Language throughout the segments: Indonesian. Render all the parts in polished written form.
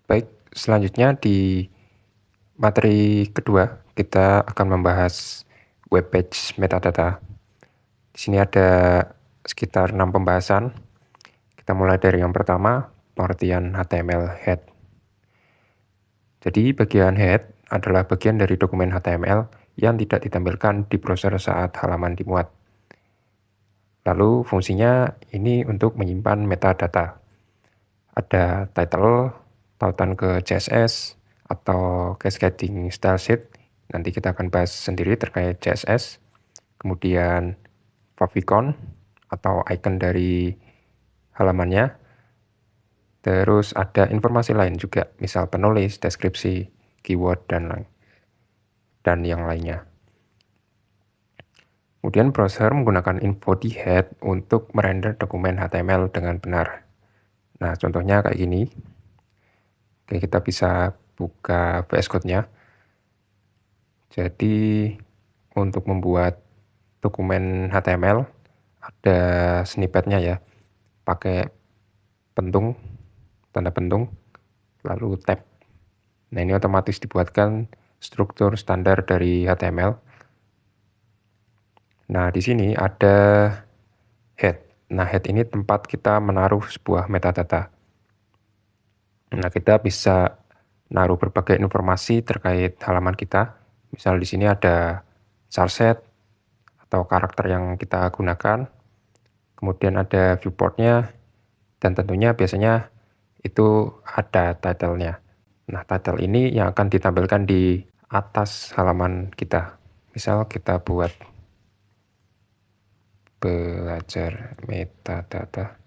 Baik, selanjutnya di materi kedua kita akan membahas web page metadata. Di sini ada sekitar 6 pembahasan. Kita mulai dari yang pertama, pengertian HTML head. Jadi bagian head adalah bagian dari dokumen HTML yang tidak ditampilkan di browser saat halaman dimuat. Lalu fungsinya ini untuk menyimpan metadata. Ada title, tautan ke CSS, atau cascading style sheet. Nanti kita akan bahas sendiri terkait CSS. Kemudian favicon atau icon dari halamannya. Terus ada informasi lain juga, misal penulis, deskripsi, keyword, dan yang lainnya. Kemudian browser menggunakan info di head untuk merender dokumen HTML dengan benar. Nah, contohnya kayak gini. Oke, kita bisa buka VS Code-nya. Jadi, untuk membuat dokumen HTML, ada snippet-nya ya. Pakai pentung, tanda pentung, lalu tab. Nah, ini otomatis dibuatkan struktur standar dari HTML. Nah, di sini ada head. Nah, head ini tempat kita menaruh sebuah metadata. Nah, kita bisa naruh berbagai informasi terkait halaman kita. Misal di sini ada charset atau karakter yang kita gunakan. Kemudian ada viewport-nya, dan tentunya biasanya itu ada title-nya. Nah, title ini yang akan ditampilkan di atas halaman kita. Misal kita buat belajar metadata,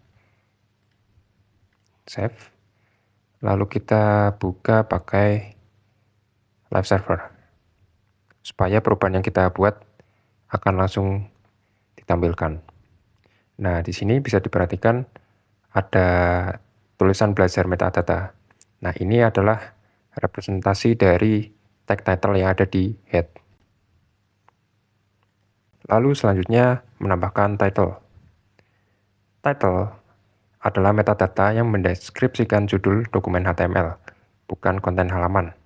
save, lalu kita buka pakai live server, supaya perubahan yang kita buat akan langsung ditampilkan. Nah, di sini bisa diperhatikan ada tulisan belajar metadata. Nah, ini adalah representasi dari tag title yang ada di head. Lalu selanjutnya menambahkan title. Title adalah metadata yang mendeskripsikan judul dokumen HTML, bukan konten halaman.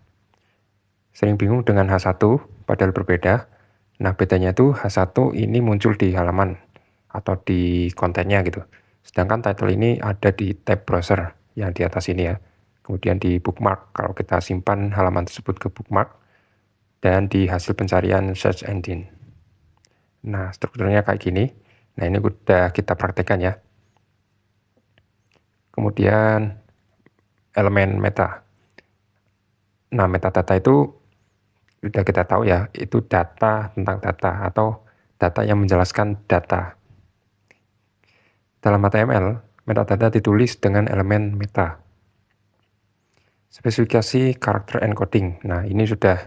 Sering bingung dengan H1, padahal berbeda. Nah, bedanya itu H1 ini muncul di halaman atau di kontennya gitu. Sedangkan title ini ada di tab browser yang di atas ini ya. Kemudian di bookmark kalau kita simpan halaman tersebut ke bookmark, dan di hasil pencarian search engine. Nah, strukturnya kayak gini. Nah, ini udah kita praktekkan ya. Kemudian elemen meta. Nah, metadata itu sudah kita tahu ya, itu data tentang data atau data yang menjelaskan data. Dalam HTML, metadata ditulis dengan elemen meta. Spesifikasi karakter encoding. Nah, ini sudah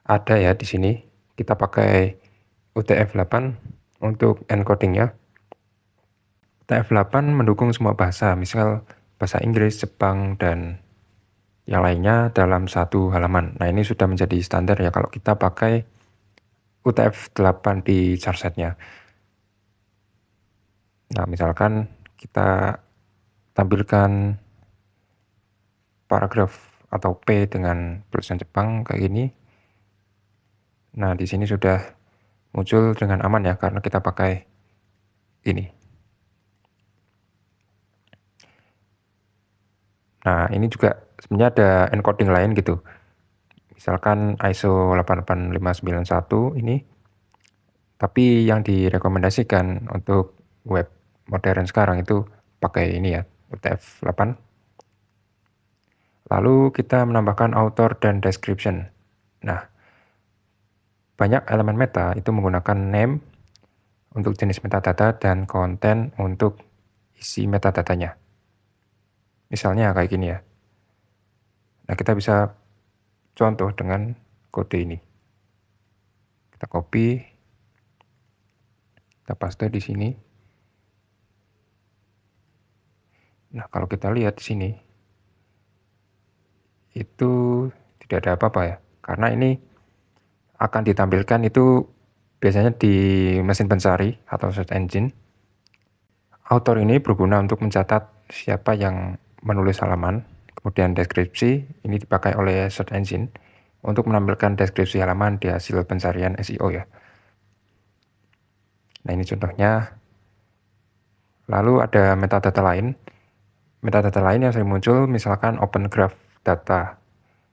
ada ya di sini. Kita pakai UTF-8 untuk encodingnya. UTF-8 mendukung semua bahasa, misal bahasa Inggris, Jepang, dan yang lainnya dalam satu halaman. Nah, ini sudah menjadi standar ya kalau kita pakai UTF-8 di charsetnya. Nah, misalkan kita tampilkan paragraf atau P dengan tulisan Jepang kayak gini. Nah, di sini sudah muncul dengan aman ya karena kita pakai ini. Nah, ini juga sebenarnya ada encoding lain gitu. Misalkan ISO 88591 ini, tapi yang direkomendasikan untuk web modern sekarang itu pakai ini ya, UTF-8. Lalu kita menambahkan author dan description. Nah, banyak elemen meta itu menggunakan name untuk jenis metadata dan konten untuk isi metadatanya. Misalnya kayak gini ya. Nah, kita bisa contoh dengan kode ini. Kita copy, kita paste di sini. Nah, kalau kita lihat di sini, itu tidak ada apa-apa ya. Karena ini akan ditampilkan itu biasanya di mesin pencari atau search engine. Author ini berguna untuk mencatat siapa yang menulis halaman, Kemudian deskripsi, ini dipakai oleh search engine untuk menampilkan deskripsi halaman di hasil pencarian SEO ya. Nah, ini contohnya. Lalu ada metadata lain. Metadata lain yang sering muncul misalkan open graph data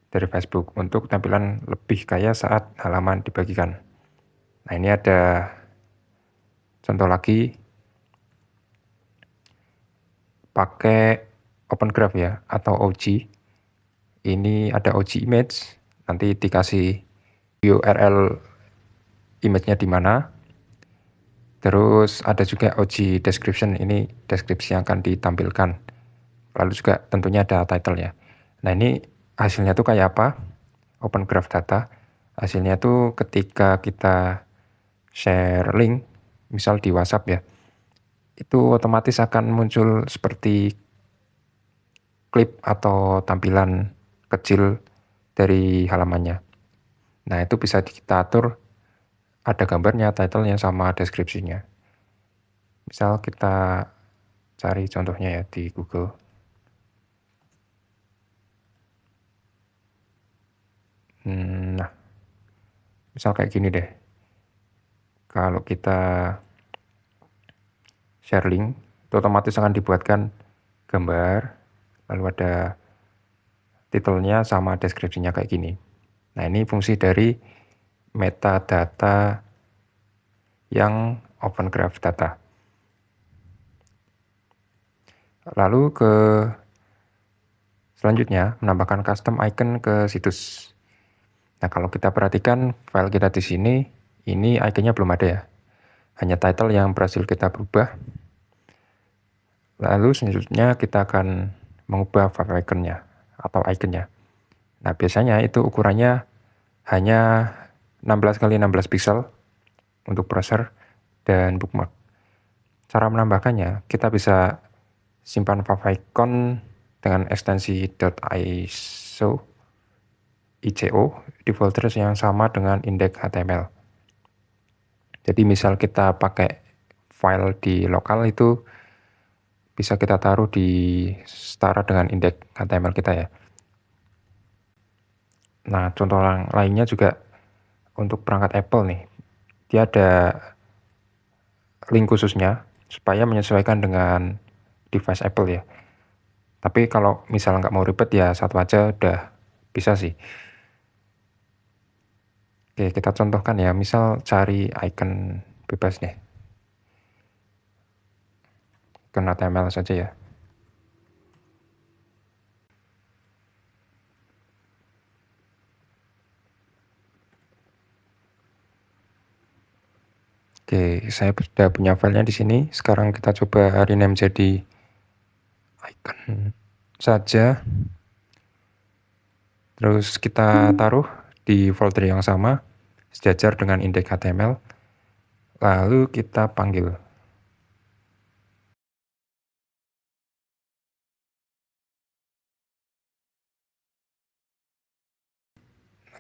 dari Facebook untuk tampilan lebih kaya saat halaman dibagikan. Nah, ini ada contoh lagi pakai open graph ya atau OG. Ini ada OG image, nanti dikasih URL image-nya di mana. Terus ada juga OG description, ini deskripsi yang akan ditampilkan. Lalu juga tentunya ada title ya. Nah, ini hasilnya tuh kayak apa? Open graph data. Hasilnya tuh ketika kita share link, misal di WhatsApp ya, itu otomatis akan muncul seperti klip atau tampilan kecil dari halamannya. Nah, itu bisa kita atur, ada gambarnya, title-nya, sama deskripsinya. Misal kita cari contohnya ya di Google. Nah, misal kayak gini deh. Kalau kita share link, itu otomatis akan dibuatkan gambar, lalu ada titelnya sama deskripsinya kayak gini. Nah, ini fungsi dari metadata yang open graph data. Lalu ke selanjutnya, menambahkan custom icon ke situs. Nah, kalau kita perhatikan file kita di sini, ini iconnya belum ada ya. Hanya title yang berhasil kita berubah. Lalu selanjutnya kita akan mengubah favicon-nya atau iconnya. Nah, biasanya itu ukurannya hanya 16 x 16 pixel untuk browser dan bookmark. Cara menambahkannya, kita bisa simpan favicon dengan ekstensi .ico di folder yang sama dengan index.html. Jadi misal kita pakai file di lokal itu bisa kita taruh di setara dengan index.html kita ya. Nah, contoh lainnya juga untuk perangkat Apple nih. Dia ada link khususnya supaya menyesuaikan dengan device Apple ya. Tapi kalau misal nggak mau ribet ya satu aja udah bisa sih. Oke, kita contohkan ya, misal cari icon bebas nih. Icon HTML saja ya. Oke, saya sudah punya filenya di sini. Sekarang kita coba rename jadi icon saja. Terus kita taruh di folder yang sama, sejajar dengan index.html. Lalu kita panggil.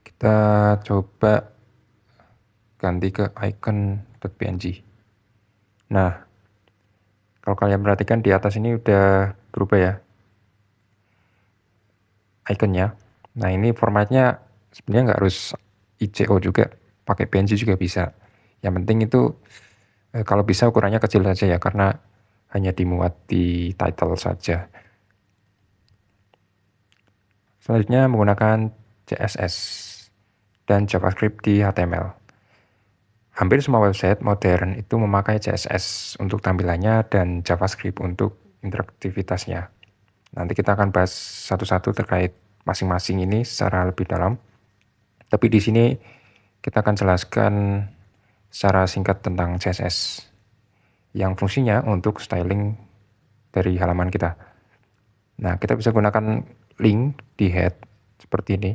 Kita coba ganti ke icon.png. Nah, kalau kalian perhatikan di atas ini udah berubah ya iconnya. Nah, ini formatnya sebenarnya nggak harus ICO juga, pakai PNG juga bisa. Yang penting itu kalau bisa ukurannya kecil saja ya, karena hanya dimuat di title saja. Selanjutnya menggunakan CSS dan JavaScript di HTML. Hampir semua website modern itu memakai CSS untuk tampilannya dan JavaScript untuk interaktivitasnya. Nanti kita akan bahas satu-satu terkait masing-masing ini secara lebih dalam. Tapi di sini kita akan jelaskan secara singkat tentang CSS yang fungsinya untuk styling dari halaman kita. Nah, kita bisa gunakan link di head seperti ini.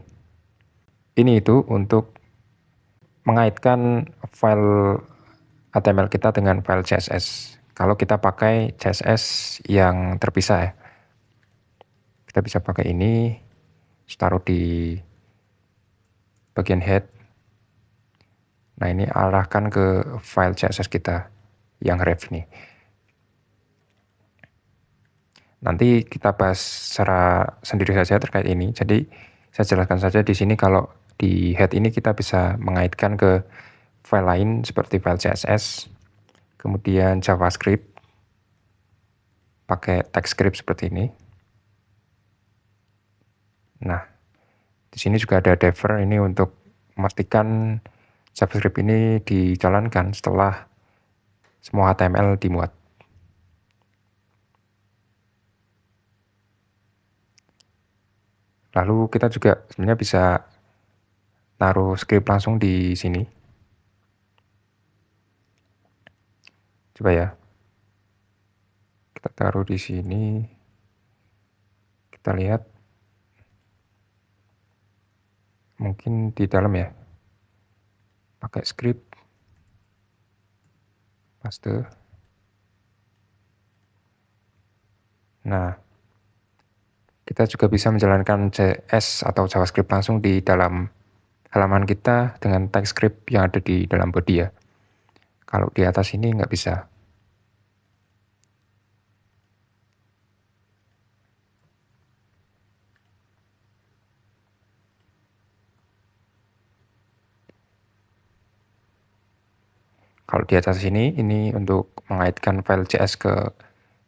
Ini itu untuk mengaitkan file HTML kita dengan file CSS. Kalau kita pakai CSS yang terpisah ya. Kita bisa pakai ini, taruh di bagian head. Nah, ini arahkan ke file CSS kita yang ref ini. Nanti kita bahas secara sendiri saja terkait ini. Jadi saya jelaskan saja di sini kalau di head ini kita bisa mengaitkan ke file lain seperti file CSS, kemudian JavaScript, pakai TypeScript seperti ini. Nah, di sini juga ada diver ini untuk memastikan JavaScript ini dijalankan setelah semua HTML dimuat. Lalu kita juga sebenarnya bisa taruh script langsung di sini. Coba ya. Kita taruh di sini. Kita lihat. Mungkin di dalam ya. Pakai script. Paste. Nah, kita juga bisa menjalankan JS atau JavaScript langsung di dalam halaman kita dengan TypeScript yang ada di dalam body ya. Kalau di atas ini nggak bisa. Kalau di atas ini untuk mengaitkan file JS ke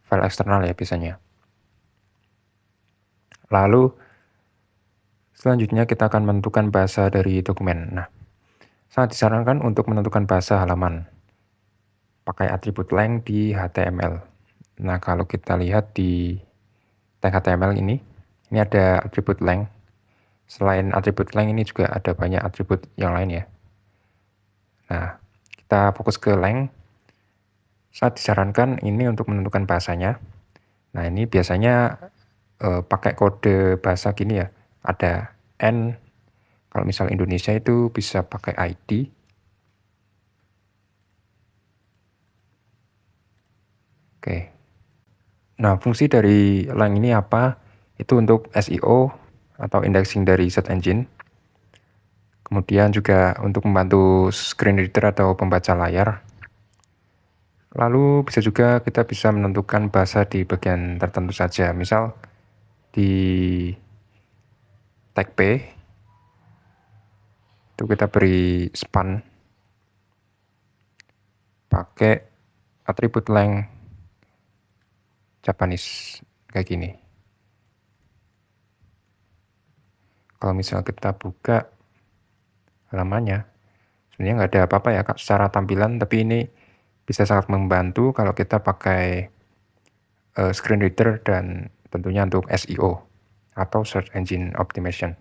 file eksternal ya biasanya. Lalu selanjutnya kita akan menentukan bahasa dari dokumen. Nah, sangat disarankan untuk menentukan bahasa halaman. Pakai atribut length di HTML. Nah, kalau kita lihat di tag HTML ini ada atribut length. Selain atribut length ini juga ada banyak atribut yang lain ya. Nah, kita fokus ke length. Saya disarankan ini untuk menentukan bahasanya. Nah, ini biasanya pakai kode bahasa gini ya. Ada N. Kalau misal Indonesia itu bisa pakai ID. Oke. Nah, fungsi dari length ini apa? Itu untuk SEO atau indexing dari search engine. Kemudian juga untuk membantu screen reader atau pembaca layar. Lalu bisa juga kita bisa menentukan bahasa di bagian tertentu saja. Misal di tag P itu kita beri span pakai atribut length Japanese kayak gini. Kalau misal kita buka halamannya, sebenarnya nggak ada apa-apa ya Kak, secara tampilan, tapi ini bisa sangat membantu kalau kita pakai screen reader dan tentunya untuk SEO atau search engine optimization.